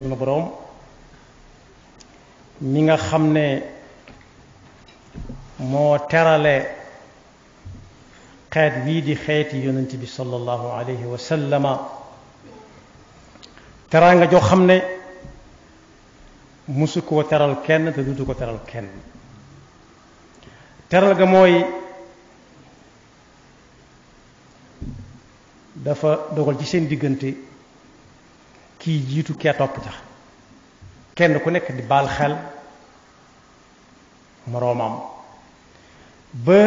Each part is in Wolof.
sunu boroom mi nga xam ne moo terale xeet wii di xeeti yonent bi sallallahu alayhi wa sallama teraa nga joo xam ne musu koo teral kenn te dutu ko teral kenn teral ga mooy dafa dogal ci seen diggante kii jiitu kee topp ca kenn ku nekk di baal xel moroomam ba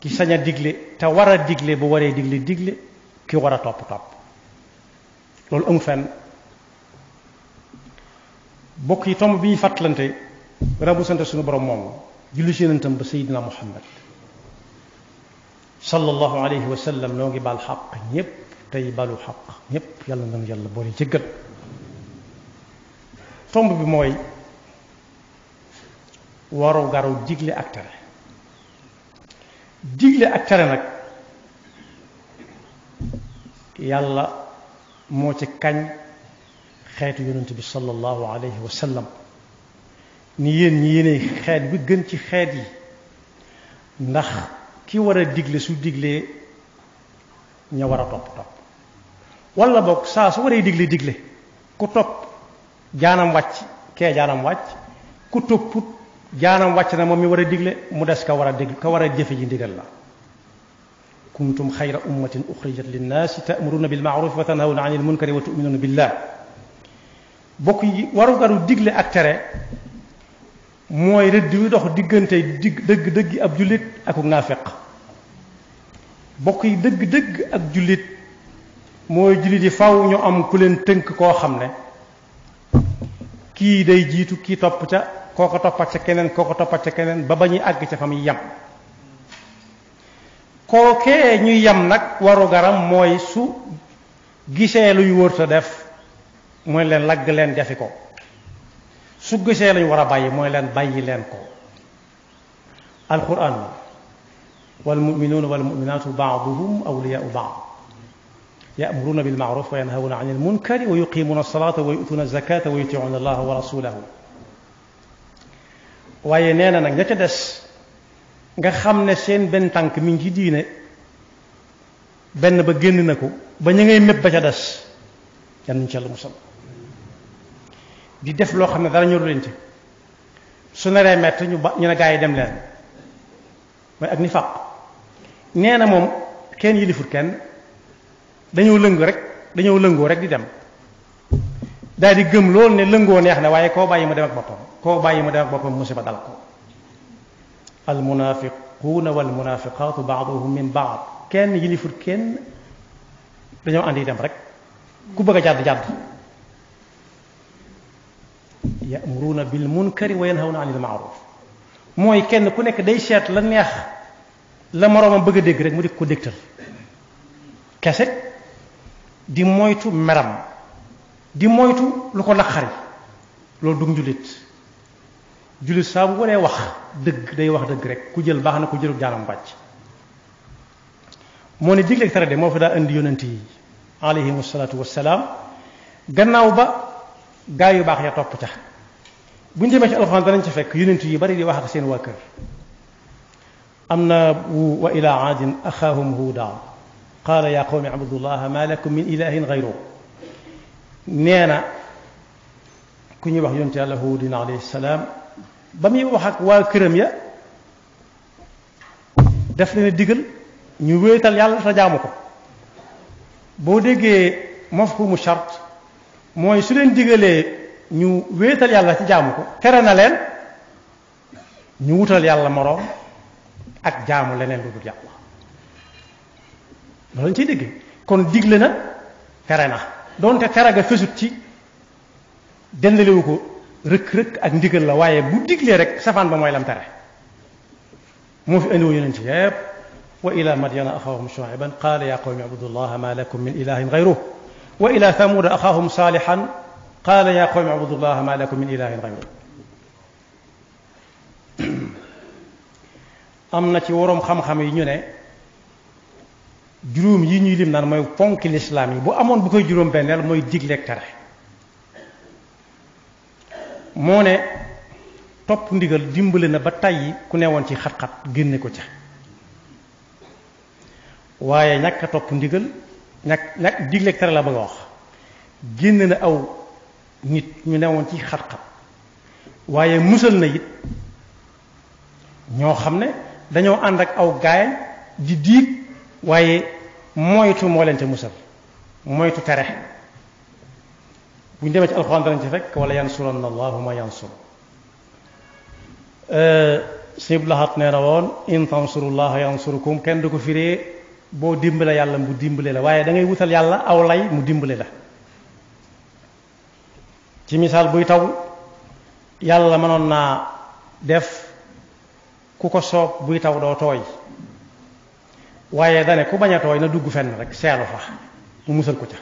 ki sañ a digle te war a digle bu waree digle ki war a topp loolu amul fenn bokk yi tomb bi ñuy fàttalante rabu sant suñu borom moom julli si yonentam ba Seydina Muhammad sallallahu alayhi wa sallam noo ngi baal xaq ñépp tey balu xaq ñépp yàlla nañu yàlla boole jéggal tomb bi mooy waru garu digle ak tere digle ak tere nag yàlla moo ci kañ xeetu yonent bi sallallahu alayhi wa sallam ni yéen ñi yéene xeet bi gën ci xeet yi ndax ki war a digle su diglee ña war a topp walla boog saa su waree digle ku topp jaanam wàcc kee jaanam wàcc ku topput jaanam wàcc na moom mi war a digle mu des ka war a dégg ka war a jëfe ji ndigal la kuntum xayra ummatin uxrijat linnaasi ta'muruna bil ma'ruf wa tanhawna anil munkari wa tu'minuna billah bokk yi waru garu digle ak tere mooy rëdd wi dox diggante dëgg ab jullit akuk naafeq bokk yi dëgg ak jullit mooy jullit yi faw ñu am ku leen tënk koo xam ne kii day jiitu kii topp ca kooko toppat ca keneen kooko toppat ca keneen ba ñuy àgg ca fa muy yam kookee ñuy yam nag waru garam mooy su gisee luy wërta def mooy leen lagg leen defi ko su gisee lañu war a bàyyi mooy leen bàyyi leen ko alquran wal muminuuna wal muminaatu baaduhum awliyaau baad ya'muruuna bil ma'ruuf wa yanhawna anil munkari wa yuqiimuuna as-salaata wa yu'tuuna az-zakaata wa yutii'uuna allaha wa rasuulahu waaye nee na nag ña ca des nga xam ne seen benn tànk mi ngi ci diine benn ba génn na ko ba ñu ngay mépp ba ca des yan nañu ci Yàlla musal di def loo xam ne dara ñoru leen ci su naree mett ñu ne gaa yi dem leen mooy ak ni fàq nee na moom kenn yilifut kenn dañoo lëngoo rek di dem daal di gëm loolu ne lëngoo neex na waaye koo bàyyi mu dem ak boppam musiba dal ko al munafiquuna wal munafiqaatu baaduhum min baad kenn yilifut kenn dañoo àndi dem rek ku bëgg a jàdd ya'muruuna bil munkari wa yanhawna anil ma'ruf mooy kenn ku nekk day seet la neex la moroomam bëgg a dégg rek mu di ko dégtal kese di moytu meram di moytu lu ko naqari loolu dug jullit saa bu waree wax dëgg day wax dëgg rek ku jël baax na ku jëlul jaanam bàcc moo ne digle ak tere de moo fi daa indi yonent yi alayhimu salaatu wassalaam gannaaw ba gaa yu baax ya topp ca bu ñu demee ci alxuraan danañ ca fekk yonent yi bari di wax ak seen waa kër am na wa ila aadin axaahum huuda qaala yaa qawmi abudullaha ma lakum min ilahin gayru nee na ku ñuy wax yonent yàlla huudin alayhi salaam ba muy wax ak waa këram ya def leen digal ñu wéetal yàlla te jaamu ko boo déggee mafhumu shart mooy su leen digalee ñu wéetal yàlla ci jaamu ko tere na leen ñu wutal yàlla moroom ak jaamu leneen lu dul yàlla loolu lañ ciy dégg kon digle na tere na doonte tere ga fesut ci dendalewu ko rëkk ak ndigal la waaye bu diglee rek safaan ba mooy lam tere moo fi indiwu yonent yépp wa ila madyana axaahum shuayban qaala yaa qawmi abudullaha ma lakum min ilahin gayruh wa ila thamuuda axaahum saalihan qaala yaa qawmi abudullaha ma lakum min ilahin gayruh am na ci waroom xam-xam yi ñu ne juróom yi ñuy lim naan mooy ponki lislaam yi bu amoon bu koy juróom benneel mooy digleeg tere moo ne topp ndigal dimbale na ba tàyyi ku newoon ci xat-xat génne ko ca waaye ñàkk a topp ndigal ñàkk digle tere la bëgg a wax génne na aw nit ñu newoon ci xat-xat waaye musal na it ñoo xam ne dañoo ànd ak aw gaay di diig waaye moytu moo leen ca musal moytu tere bu ñu demee ci alxuraan danañ ci fekk wala yansuranna allahu ma yansur sëñ Lahat nee na woon in tansurullaha yansurukum kenn du ko firee boo dimbale yàlla mu dimbale la waaye da ngay wutal yàlla aw lay mu dimbale la ci misaal buy taw yàlla mënoon naa def ku ko soob buy taw doo tooy waaye dane ku bañ a tooy na dugg fenn rek seelu fa mu musal ko ca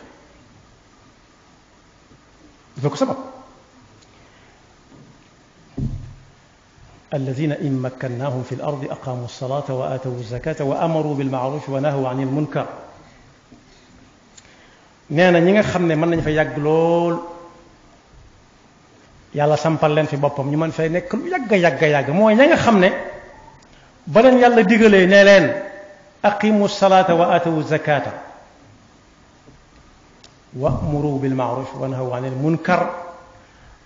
dafa ko sabab alladina in makkannahum fi l ardi aqamu alsalata wa aatawu zakata wa amaru bilmaaruf wa nahaw an il munkar nee na ñi nga xam ne mën nañ fa yàgg lool yàlla sampal leen fi boppam ñu mën fay nekk lu yàgg mooy ña nga xam ne ba leen yàlla digalee ne leen aqimu salata wa aatawu zakata wa amuru bilmaaruf wa nahaw an il munkar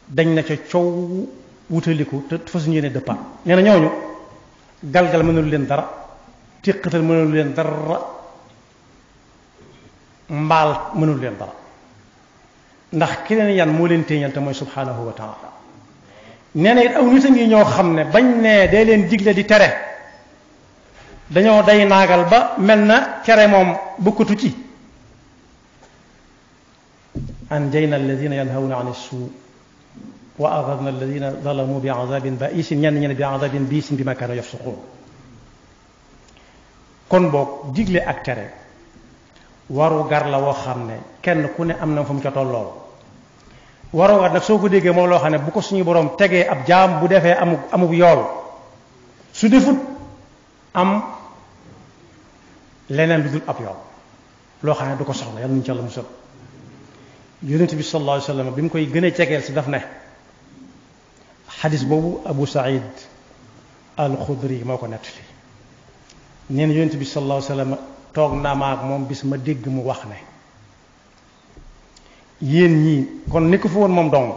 dañ na ca coow wutaliku te fasuñu yéene dëppaat nee na ñooñu galgal mënul leen dara téqatal mënul leen dara mbaal mënul leen dara ndax ki leen yan moo leen téeñal te mooy subhanahu wa taala nee na it aw nit a ngi ñoo xam ne bañ ne day leen digle di tere dañoo day naagal ba mel na tere moom bokkatu ci anjayna alladina yanhawna an suu wa axadna alladina zalamu bi azabin baisin ñenn ñenn bi azabin biisin bi ma kaanu yafsuqun kon boog digle ak tere waru gar la woo xam ne kenn ku ne am na fu mu ca tollool waru gar nag soo ko déggee moom loo xam ne bu ko suñu borom tegee ab jaam bu defee amub yool su defut am leneen lu dul ab yool loo xam ne du ko soxla yàlla nuñu ci Yàlla musal yonent bi sallallahu alayhi wa sallam bi mu koy gën a cegeel si daf ne xadis boobu Abu Saïd al-Xudri moo ko nettali nee na yonent bi sallallahu alayhi wa sallam toog naa ma ak moom bis ma dégg mu wax ne yéen ñii kon nekk fa woon moom dong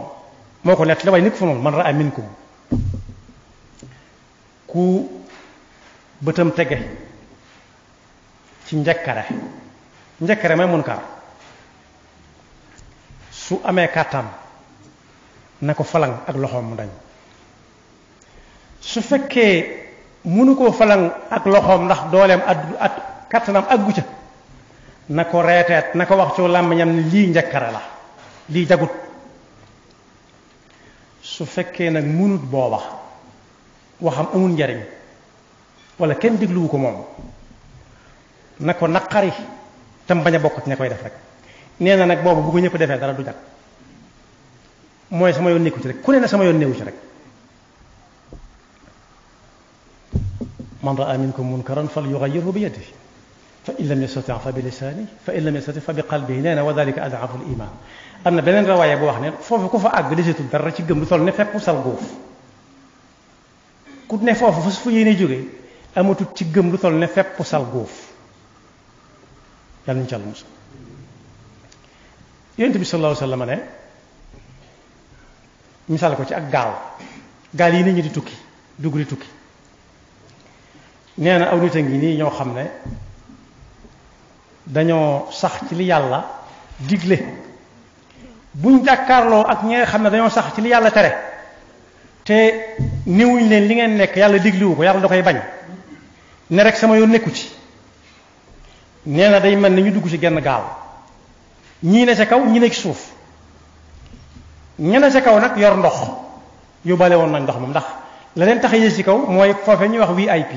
moo ko nettali waaye nekk fa moom man raa minkum ku bëtam tege ci njëkkare may munkar su amee kàttan na ko falang ak loxoom mu dañ su fekkee mënu koo falang ak loxoom ndax dooleem at kàttanam aggu ca na ko reeteet na ko wax ci làmmiñam ne lii njëkkare la lii jagut su fekkee nag mënut booba waxam amul njariñ wala kenn dégluwu ko moom na ko naqari tam bañ a bokk ci ña koy def rek nee na nag boobu bu ko ñëpp defee dara du jag mooy sama yoon nekku ci rek ku ne na sama yoon newu ci rek man raa minkum munkaran fal yugayyirhu bi yadihi fa in lam yastati fa bi lisaanihi fa in lam yastati fa bi qalbihi nee na wa dalika ad'afu al-iman am na beneen rawaaye bu wax ne foofu ku fa àgg desetul dara ci gëm lu toll ne fépp sal góof ku ne foofu fa su fa yéene jógee amatul ci gëm lu toll ne fépp sal góof yàlla nañu ci Yàlla musal yonent bi sallallahu alayhi wa sallam ne misaal ko ci ak gaal yi nit ñi di tukki dugg di tukki nee na aw nit a ngi nii ñoo xam ne dañoo sax ci li yàlla digle buñ jàkkaarloo ak ñi nga xam ne dañoo sax ci li yàlla tere te niwuñ leen li ngeen nekk yàlla digliwu ko yàlla da koy bañ ne rek sama yoon nekku ci nee na day mel ni ñu dugg ci genn gaal ñii ne ca kaw ñi ne ci suuf ñi ne ca kaw nag yor ndox yóbbaale woon nañ ndox moom ndax la leen tax a yées ci kaw mooy foofe ñuy wax VIP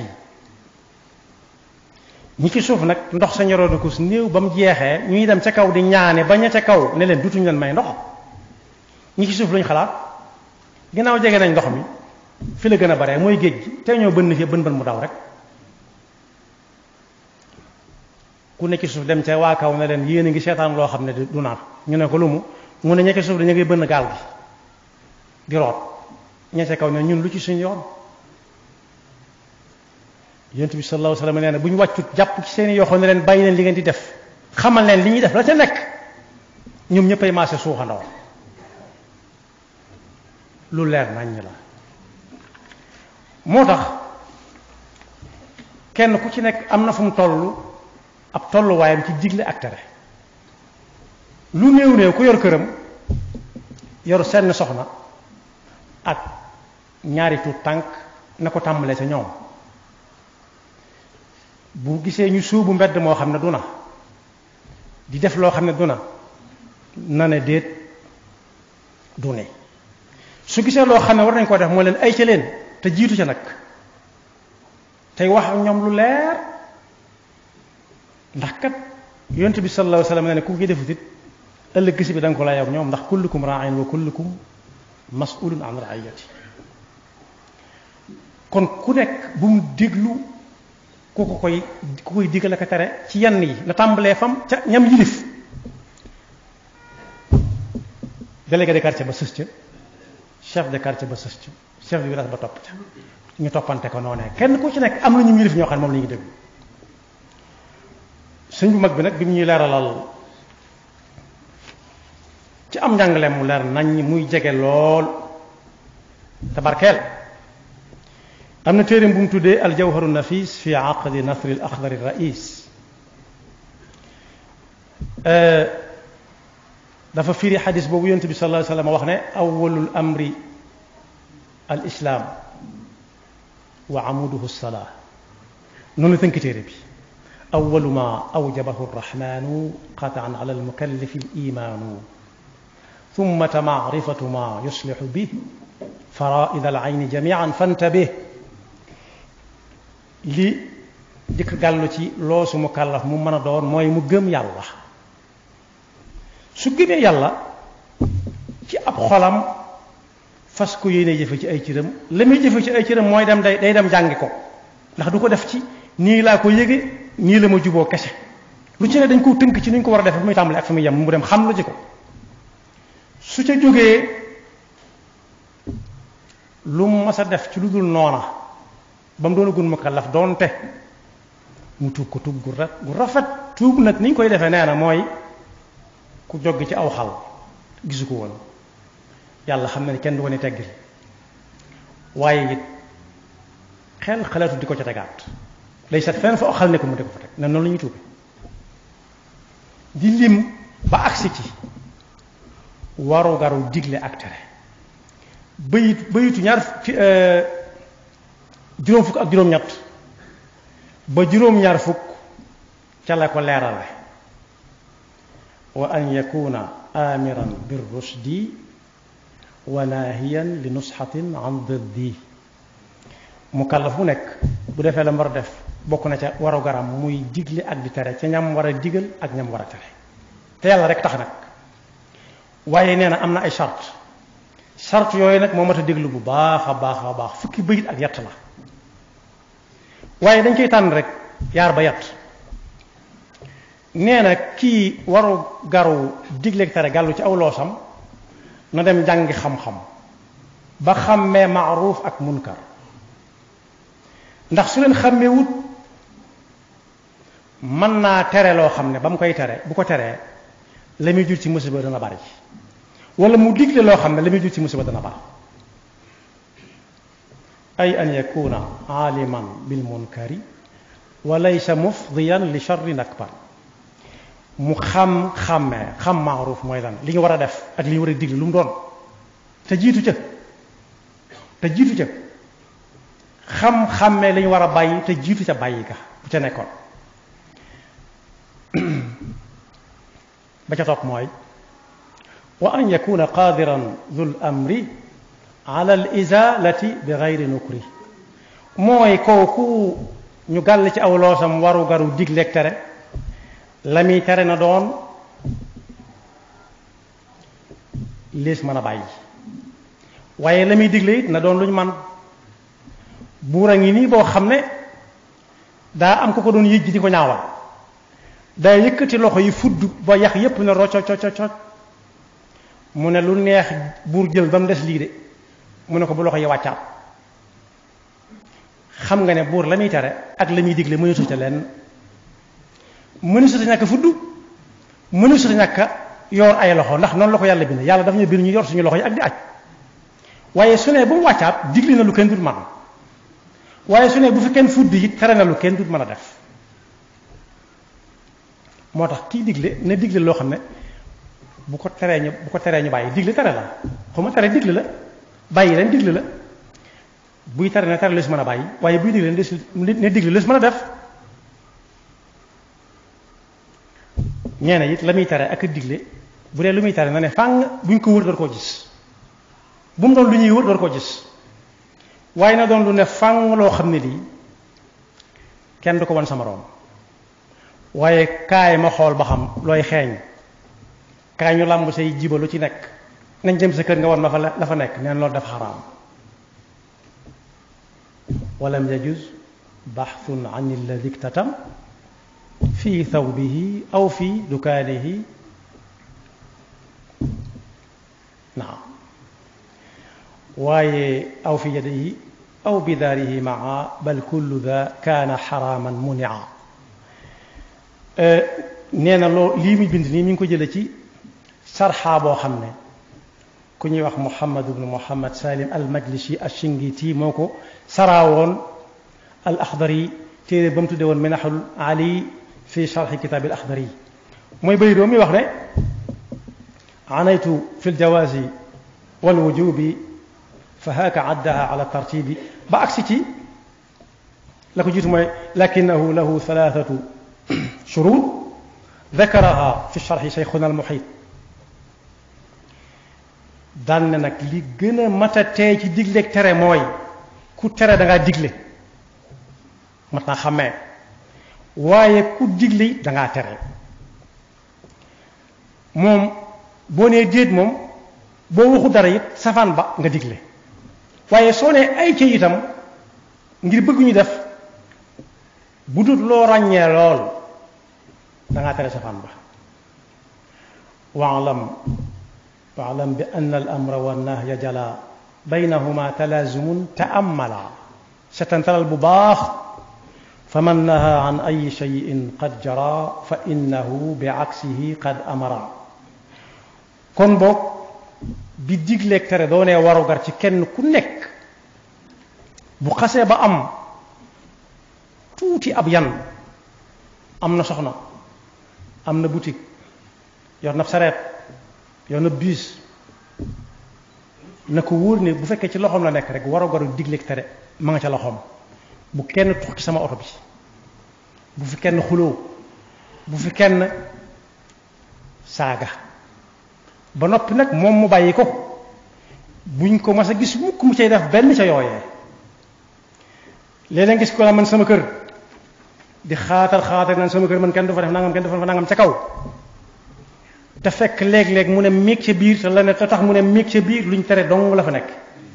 ñi ci suuf nag ndox sa ñoroon ko su néew ba mu jeexee ñuy dem ca kaw di ñaane ba ña ca kaw ne leen dutuñu leen may ndox ñi ci suuf luñ xalaat ginnaaw jege nañ ndox mi fi la gën a bare mooy géej gi te ñoo bënn fi bën mu daw rek ku nekk ci suuf dem ca waa kaw ne leen yéen a ngi seetaan loo xam ne du naat ñu ne ko lu mu ne ña ci suuf dañu ngi bënn gaal gi di root ña ca kaw ne ñun lu ci suñu yoon yonent bi sallallahu alayhi wa sallam nee na bu ñu wàccut jàpp ci seen yoxo ne leen bàyyi leen li ngeen di def xamal leen li ñuy def la ca nekk ñoom ñëppay maase suuxandoo lu leer naññ la moo tax kenn ku ci nekk am na fu mu toll ab tolluwaayam ci digle ak tere lu néew néew ku yor këram yor seen soxna ak ñaari tuut tànk na ko tàmbalee ca ñoom bu gisee ñu suubu mbedd moo xam ne du na di def loo xam ne du na ne déet du ne su gisee loo xam ne war nañ koo def moo leen ay ca leen te jiitu ca nag tey wax ak ñoom lu leer ndax kat yonent bi sallallahu alayhi wa sallam ne ku ko defut it ëllëg gis bi da nga ko lay ak ñoom ndax kullukum ra'in wa kullukum mas'ulun an ra'iyati kon ku nekk bu mu déglu ku koy digal ak tere ci yenn yi na tàmbalee fam ca ñam yilif délégué de quartier ba sës ca chef de quartier ba sës ca chef de village ba topp ca ñu toppante ko noonee kenn ku ci nekk am na ñu yilif ñoo xam ne moom la ñuy déglu sëñ bu mag bi nag bi mu ñuy leeralal ci am njàngaleem mu leer nañ muy jege lool tabarkeel am na téereem bu mu tuddee aljawharu nafis fi aqdi nasri al axdari rais dafa firi xadis boobu yonent bi sallallahu alayhi wa sallam wax ne awwalul amri al islam wa amuduhu salaa noonu la tënk téere bi awwalu ma awjabahu arrahmanu qataan ala almukallafi alimaanu ثم معرفة ما يصلح به فرائض العين جميعا فانتبه li dikk gàllu ci loosu mu kàllaf mu mën a doon mooy mu gëm yàlla su gëmee yàlla ci ab xolam fas ko yéene jëfe ci ay cëram la muy jëfe ci ay cëram mooy dem day dem jàngi ko ndax du ko def ci nii laa ko yëge nii la ma juboo kese lu ci ne dañ koo tënk ci ni ñu ko war a def fi muy tàmbali ak fi muy yem mu dem xam lu ci ko su ca jógee lu mu mas a def ci lu dul noona ba mu doon gun mukallaf doonte mu tuub ko tuub gu rafet tuub nag ni ñu koy defee nee na mooy ku joggi ci aw xal gisu ko woon yàlla xam na ne kenn du ko ne teggil waaye it xel xalaatu di ko ca tegaat day set fenn fa xal ne ko mu de ko fa teg ne noonu la ñuy tuube di lim ba agsi ci waru garu digle ak tere bayitu ñaar juróom fukk ak juróom-ñett ba juróom-ñaar fukk ca la ko leerale wa an yakuna amiran bir rushdi wa naahiyan li nusxatin an diddi mukallaf bu nekk bu defee la mu war a def bokk na ca waru garam muy digle ak di tere ca ñam war a digal ak ñam war a tere te yàlla rek tax nag waaye nee na am na ay charte yooyu nag moo mat a déglu bu baax a baax a baax fukki bayit ak yett la waaye dañ koy tànn rek yaar ba yett nee na kii waru garu digleeg tere gàllu ci aw loosam na dem jàngi xam-xam ba xàmmee maaruuf ak munkar ndax su leen xàmmee wut mën naa tere loo xam ne ba mu koy tere bu ko teree la muy jur ci musiba dana bari wala mu digle loo xam ne la muy jur ci musiba dana bari ay an yakuna aaliman bil munkari wa laysa mufdiyan li sharrin akbar mu xàmmee xam maaruuf mooy lan li ñu war a def ak li ñu war a digle lu mu doon te jiitu ca xàmmee li ñu war a bàyyi te jiitu ca bàyyi ga bu ca nekkoon ba ca topp mooy wa an yakuna qadiran dhul amri ala al izalati bi gayri nukri mooy kooku ñu gàll ci aw loosam waru garu digleeg tere la muy tere na doon lees mën a bàyyi waaye la muy digle it na doon lu ñu man buur a ngi nii boo xam ne daa am ko ko doon yëj di ko ñaawal daa yëkkati loxo yi fudd ba yax yépp ne rocc mu ne lu neex buur jël ba mu des lii de mu ne ko bu loxo yi wàccaat xam nga ne buur la muy tere ak la muy digle mënu suta leen mënu suta ñàkk fudd mënu suta ñàkk yor ay loxo ndax noonu la ko yàlla bind yàlla dafa ñu bind ñu yor suñu loxo yi ak di aj waaye su ne bu mu wàccaat digle na lu kenn dut mën waaye su ne bu fi kenn fudd yi tere na lu kenn dut mën a def moo tax kii digle ne digle loo xam ne bu ko teree ñu bàyyi digle tere la xuma tere digle la bàyyi leen digle la buy tere ne tere lu si mën a bàyyi waaye buy digle ne digle lu si mën a def ñeene it la muy tere ak digle bu dee lu muy tere na ne fàng buñ ko wër door koo gis bu mu doon lu ñuy wër door koo gis waaye na doon lu ne fàng loo xam ne lii kenn du ko wan sama room waaye kaay ma xool ba xam looy xeeñ kaay ñu làmb say jiba lu ci nekk nañ dem sa kër nga wan ma fa la fa nekk neen loolu dafa xaraam walam yajuz baxthun an alladi iktatam fi thawbihi aw fi dukaanihi naam waaye aw fi yadihi aw bi daarihi maa bal kullu da kaana xaraaman munia nee na loo lii muy bind nii mi ngi ko jële ci sarxaa boo xam ne ku ñuy wax Muhammad ibnu Muhammad Salim al Majlisi Ashingiti moo ko saraawoon al Axdari téere ba mu tudde woon Minaxul Ali fi sharxi kitaabil Axdari mooy bëri doom mi wax ne anaytu fi ljawaazi wal wujubi fa haaka addaha ala tartibi ba agsi ci la ko jiitu mooy lakinahu lahu thalathatu shurut dakaraha fi sharxi shaykhuna al muhit daan ne nag li gën a mat a tey ci digleeg tere mooy ku tere da ngaa digle mat naa xàmmee waaye ku digle da ngaa tere moom boo nee déet moom boo waxu dara it safaan ba nga digle waaye soo nee ay ci itam ngir bëgg ñu def bu dut loo ràññee lool da ngaa tere safaan ba waalam bi ann al amra wa nahya jala baynahuma talaazumun taamala setantalal bu baax fa man naha an ay cheyin qad jara fa innahu bi aksihi qad amara kon boog bi digleeg tere doonee warugar ci kenn ku nekk bu xasee ba am tuuti ab yan am na soxna am na boutique yor na sareet yor na bus na ko wóor ne bu fekkee ci loxoom la nekk rek warugaru digleeg tere ma nga ca loxoom bu kenn tux ci sama oto bi bu fi kenn xuloo bu fi kenn saaga ba noppi nag moom mu bàyyi ko buñ ko mas a gis mukk mu cay def benn ca yooyee léeg-léeg gis ko la man sama kër di xaatar naan sama kër man kenn du fa def nangam kenn du fa nangam ca kaw te fekk léeg-léeg mu ne miig ca biir te la ne te tax mu ne miig ca biir luñ tere dong la fa nekk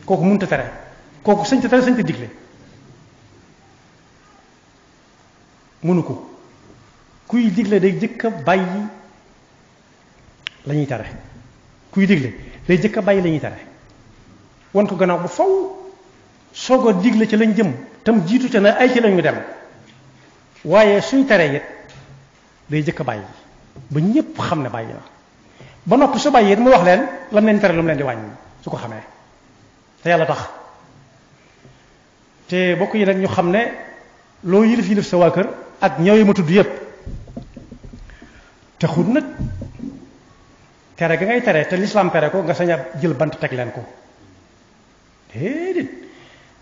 kooku mënta tere kooku sëñ te tere sëñ te digle mënu ko kuy digle day jëkk a bàyyi la ñuy tere kuy digle day jëkk a bàyyi la ñuy tere wan ko gannaaw bu faw soog a digle ci lañ jëm tam jiitu ca na ay ci lañu dem waaye suñ teree it day jëkk a bàyyi ba ñépp xam ne bàyyi na ba noppi su bàyyi it mu wax leen lam leen tere lu mu leen di wàññi su ko xamee te yàlla tax te bokk yi nag ñu xam ne loo yilif sa waa kër ak ñooyu ma tudd yépp te xut nag tere ga ngay tere te lislaam tere ko nga sañ a jël bant teg leen ko déedéet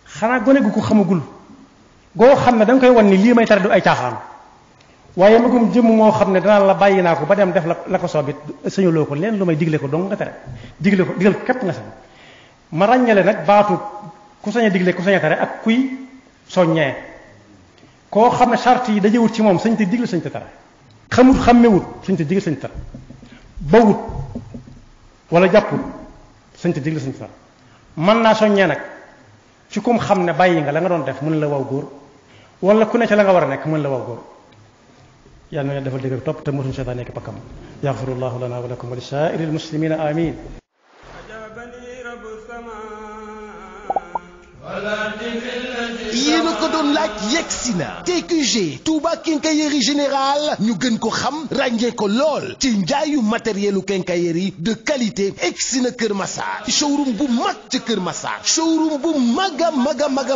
xanaa gone gu ko xamagul goo xam ne da nga koy wan ni lii may tere du ay caaxaan waaye magum jëmm moo xam ne danaa la bàyyi naa ko ba dem def la ko soobit sañuloo ko leen lu may digle ko dong nga tere digle ko digal ko képp nga sañ ma ràññale nag baatu ku sañ a digle ku sañ a tere ak kuy soññee koo xam ne charte yi dajewut ci moom sañ te digle sañ te tere xàmmewut sañ te digle sañ te tere bawut wala jàpput sañ te digle sañ te tere mën naa soññee nag ci kum xam ne bàyyi nga la nga doon def mën la waw góor wala ku ne ca la nga war a nekk mën la waw góor yàlla na defal dëgg topp te mosuñu seytaan nekk pakkam yaxfirullahu lana wa lakum wa li saa'iril muslimina amin yéen a ko doon laaj yegsi na TQG Touba Quincaillerie Générale ñu gën ko xam ràññee ko lool ci njaayu matérielu quincaillerie de qualité egsi na Kër Massar showroom bu mag ca Kër Massar showroom bu mag a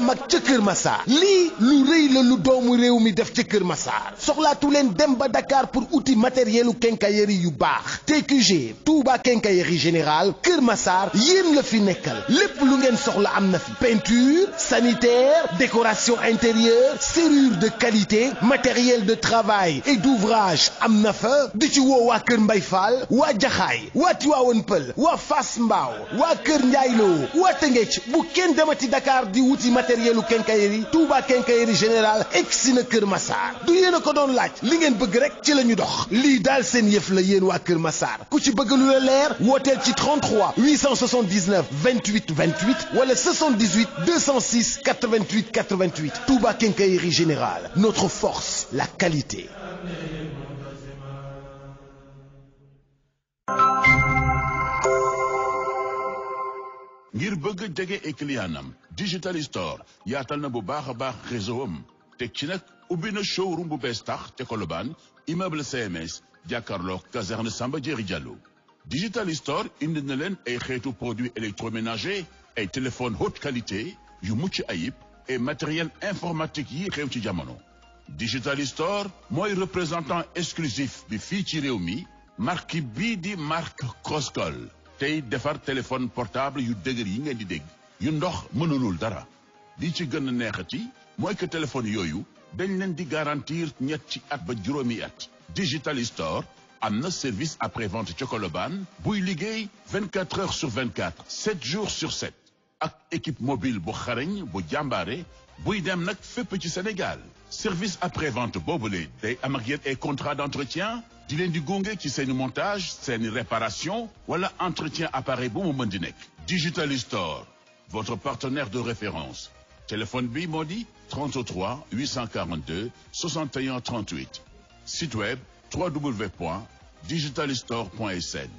mag ca Kër Massar lii lu rëy la lu doomu réew mi def ca Kër Massar soxlaatu leen dem ba Dakar pour outil matérielu quincaillerie yu baax TQG Touba Quincaillerie Générale Kër Massar yéen la fi nekkal lépp lu ngeen soxla am na fi peinture sanitaire décoration intérieure serrure de qualité matériel de travail et d'ouvrage am na fa di ci woo waa Kër Mbay Fall waa Jaxaay waa Tiwaawan Pël waa Fass Mbaaw waa Kër Njaayloo waa Tëngéej bu kenn demati Dakar di wuti matérielu quincaillerie Touba Quincaillerie Générale egsi na Kër Massar du yéen a ko doon laaj li ngeen bëgg rek ci la ñu dox lii daal seen yëf la yéen waa Kër Massar ku ci bëgg lu la leer wooteel ci 33 879 28 28 wala 78 206 88 88 Touba Quincaillerie Générale notre force la qualité. ngir bëgg jege ay clientam Digital Store yaatal na bu baax a baax réseau am teg ci nag ubbi na showroom bu bees tax te Colobane immeuble CMS jàkkaarloo caserne Samba Diéry Diallo Digital Store indi na leen ay xeetu produits électroménagers ay téléphones haute qualité yu mucc ayib et matériel informatique yi xew ci jamono Digital Store mooy représentant exclusif bi fii ci réew mi marque bii di marque Crosscall tey defar téléphone portable yu dëgër yi ngeen di dégg yu ndox mënulul dara li ci gën a neexati mooy que téléphone yooyu dañ leen di garantir ñetti at ba juróomi at Digital Store am na service après-vente ci Colobane buy liggéey 24 heures sur 24 7 jours sur 7 ak équipe mobile bu xarañ bu jàmbaare buy dem nag fépp ci Sénégal service après-vente boobule day am ak yéen ay contrat d'entretien di leen di gunge ci seeni montage seeni réparation wala entretien appareil bu mu mën di nekk Digital Store votre partenaire de référence téléphone bi moo di 33 842 61 38 site web www.digitalstore.sn.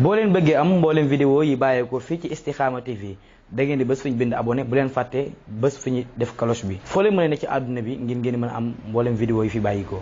boo leen bëggee am mboolem vidéo yi bàyyeekoo fii ci Istikhama TV da ngeen di bés fu ñu bind abonné bu leen fàtte bés fu ñu def cloche bi foo leen mën a ne ci àdduna bi ngir ngeen mën a am mboolem vidéo yi fi bàyyikoo